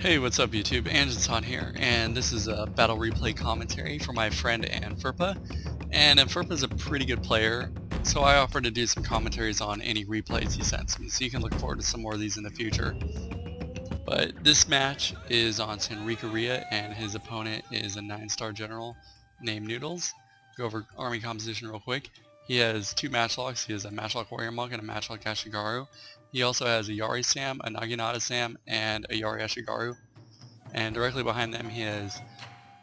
Hey, what's up YouTube? Angelson here, and this is a battle replay commentary for my friend andferpa. And andferpa is a pretty good player, so I offered to do some commentaries on any replays he sends me, so you can look forward to some more of these in the future. But this match is on Senrika, and his opponent is a 9-star general named Noodles. Go over army composition real quick. He has two matchlocks. He has a matchlock warrior monk and a matchlock ashigaru. He also has a Yari Sam, a Naginata Sam, and a Yari Ashigaru. And directly behind them he has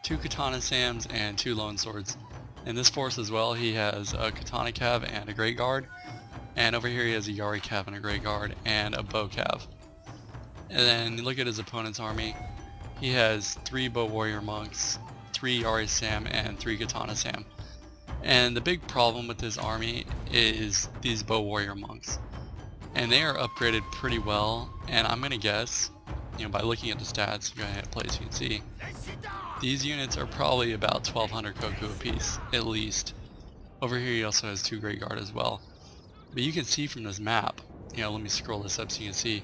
two Katana Sams and two Lone Swords. In this force as well he has a Katana Cav and a Grey Guard. And over here he has a Yari Cav and a Grey Guard and a Bow Cav. And then you look at his opponent's army. He has 3 Bow Warrior Monks, 3 Yari Sam, and 3 Katana Sam. And the big problem with this army is these Bow Warrior Monks. And they are upgraded pretty well, and I'm gonna guess, by looking at the stats, go ahead and play so you can see, these units are probably about 1200 koku apiece, at least. Over here he also has 2 Grey Guard as well. But you can see from this map, let me scroll this up so you can see,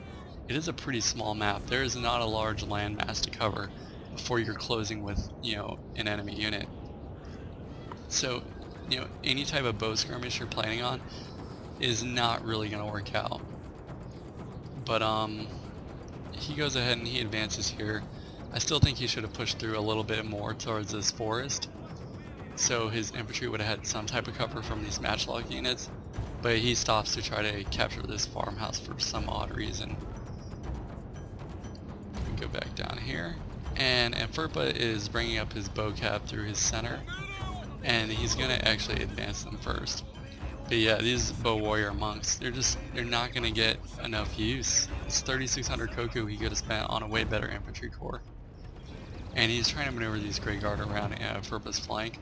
it is a pretty small map. There is not a large landmass to cover before you're closing with, an enemy unit. So, any type of bow skirmish you're planning on is not really going to work out. But he goes ahead and he advances here. I still think he should have pushed through a little bit more towards this forest, so his infantry would have had some type of cover from these matchlock units, but he stops to try to capture this farmhouse for some odd reason. We go back down here, and andferpa is bringing up his bow cav through his center, and he's going to actually advance them first. But yeah, these Bow Warrior Monks, they're not going to get enough use. It's 3600 koku he could have spent on a way better infantry corps. And he's trying to maneuver these Grey Guard around andferpa's flank.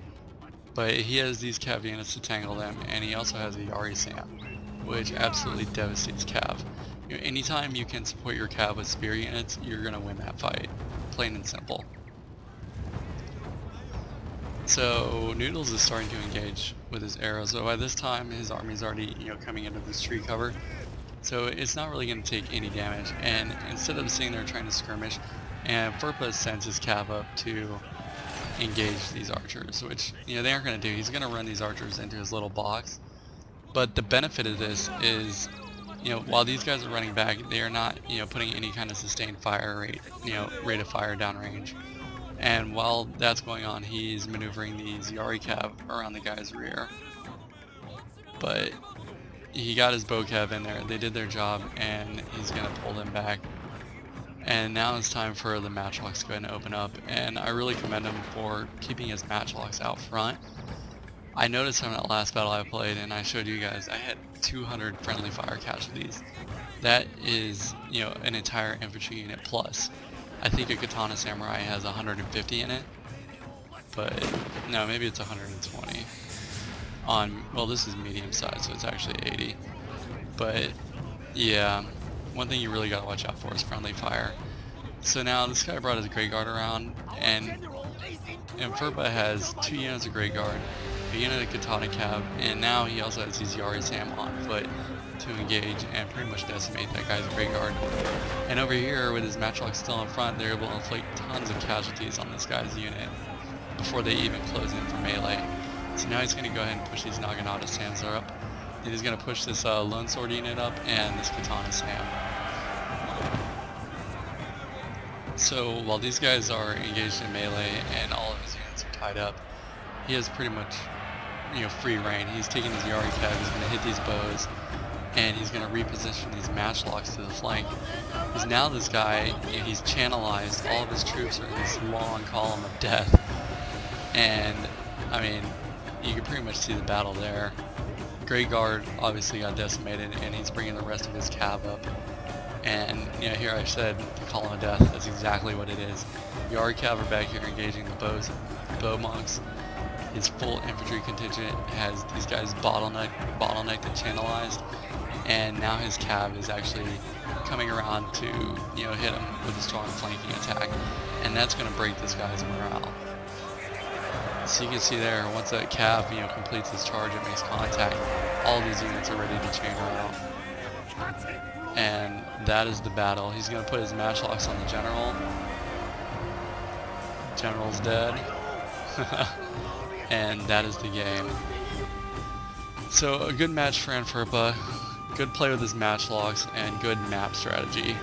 But he has these Cav units to tangle them, and he also has a Yari Sam, which absolutely devastates Cav. Anytime you can support your Cav with spear units, you're going to win that fight. Plain and simple. So Noodles is starting to engage with his arrows. So by this time his army's already coming into this tree cover, so it's not really going to take any damage. And instead of sitting there trying to skirmish, andferpa sends his cav up to engage these archers, which they aren't going to do. He's going to run these archers into his little box. But the benefit of this is, while these guys are running back, they are not putting any kind of sustained fire rate, rate of fire downrange. And while that's going on, he's maneuvering these Yari Cav around the guy's rear. But he got his Bow Cav in there, they did their job, and he's going to pull them back. And now it's time for the matchlocks to go ahead and open up, and I really commend him for keeping his matchlocks out front. I noticed in that last battle I played, and I showed you guys, I had 200 friendly fire casualties. That is, an entire infantry unit plus. I think a Katana Samurai has 150 in it, but no, maybe it's 120. Well, this is medium size, so it's actually 80. But yeah, one thing you really gotta watch out for is friendly fire. So now this guy brought his Grey Guard around, and andferpa has 2 units of Grey Guard, a unit of Katana Cav, and now he also has these Yari Sam on foot to engage and pretty much decimate that guy's Grey Guard. And over here, with his matchlock still in front, they're able to inflict tons of casualties on this guy's unit before they even close in for melee. So now he's going to go ahead and push these Naginata Sams up, and he's going to push this Lone Sword unit up and this Katana Sam. So while these guys are engaged in melee and all of his units are tied up, he has pretty much free reign. He's taking his Yari Cav, he's going to hit these bows, and he's going to reposition these matchlocks to the flank. Because now this guy, he's channelized all of his troops are in this long column of death. And, I mean, you can pretty much see the battle there. Grey Guard obviously got decimated, and he's bringing the rest of his cav up. And, here I said the column of death, that's exactly what it is. Yari Cav are back here engaging the bow monks. His full infantry contingent has these guys bottlenecked and channelized, and now his cav is actually coming around to hit him with a strong flanking attack, and that's going to break this guy's morale. So you can see there, once that cav completes his charge and makes contact, all these units are ready to chain around. And that is the battle. He's going to put his matchlocks on the general, general's dead. And that is the game. So a good match for andferpa, good play with his match logs, and good map strategy.